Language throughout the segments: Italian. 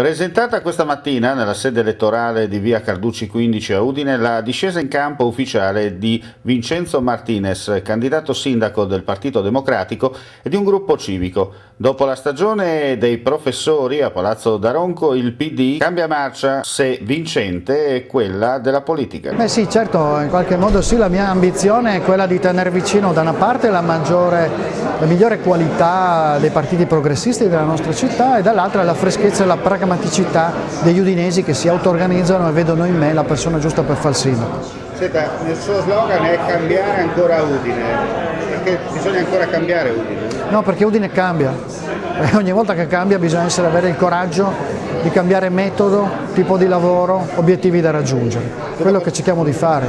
Presentata questa mattina nella sede elettorale di via Carducci 15 a Udine la discesa in campo ufficiale di Vincenzo Martinez, candidato sindaco del Partito Democratico e di un gruppo civico. Dopo la stagione dei professori a Palazzo Daronco, il PD cambia marcia, se vincente, è quella della politica. Beh sì, certo, in qualche modo sì, la mia ambizione è quella di tenere vicino da una parte la migliore qualità dei partiti progressisti della nostra città e dall'altra la freschezza e la pragmaticità degli udinesi che si auto-organizzano e vedono in me la persona giusta per far sindaco. Senta, il suo slogan è cambiare ancora Udine, perché bisogna ancora cambiare Udine? No, perché Udine cambia e ogni volta che cambia bisogna avere il coraggio di cambiare metodo, tipo di lavoro, obiettivi da raggiungere, quello che cerchiamo di fare.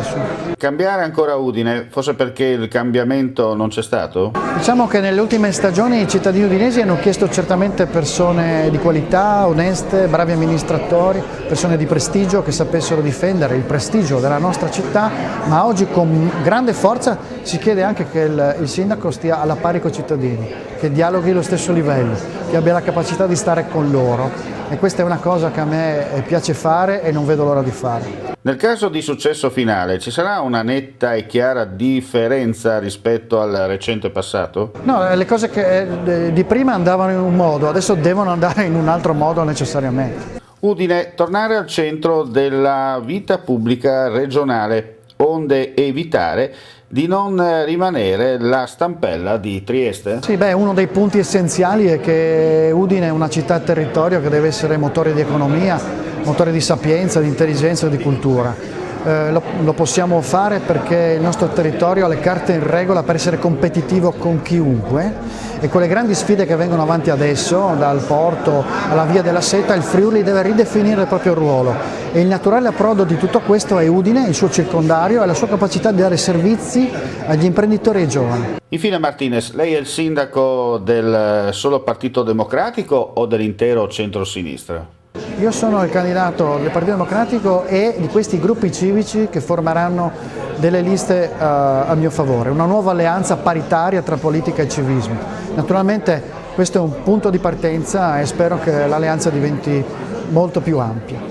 Cambiare ancora Udine, forse perché il cambiamento non c'è stato? Diciamo che nelle ultime stagioni i cittadini udinesi hanno chiesto certamente persone di qualità, oneste, bravi amministratori, persone di prestigio che sapessero difendere il prestigio della nostra città, ma oggi con grande forza si chiede anche che il sindaco stia alla pari con i cittadini, che dialoghi allo stesso livello, che abbia la capacità di stare con loro. E questa è una cosa che a me piace fare e non vedo l'ora di fare. Nel caso di successo finale ci sarà una netta e chiara differenza rispetto al recente passato? No, le cose che di prima andavano in un modo, adesso devono andare in un altro modo necessariamente. Udine, tornare al centro della vita pubblica regionale, onde evitare di non rimanere la stampella di Trieste? Sì, uno dei punti essenziali è che Udine è una città-territorio che deve essere motore di economia, motore di sapienza, di intelligenza e di cultura. Lo possiamo fare perché il nostro territorio ha le carte in regola per essere competitivo con chiunque e con le grandi sfide che vengono avanti adesso, dal porto alla via della seta, il Friuli deve ridefinire il proprio ruolo e il naturale approdo di tutto questo è Udine, il suo circondario e la sua capacità di dare servizi agli imprenditori e ai giovani. Infine Martinez, lei è il sindaco del solo Partito Democratico o dell'intero centro-sinistra? Io sono il candidato del Partito Democratico e di questi gruppi civici che formeranno delle liste a mio favore, una nuova alleanza paritaria tra politica e civismo. Naturalmente questo è un punto di partenza e spero che l'alleanza diventi molto più ampia.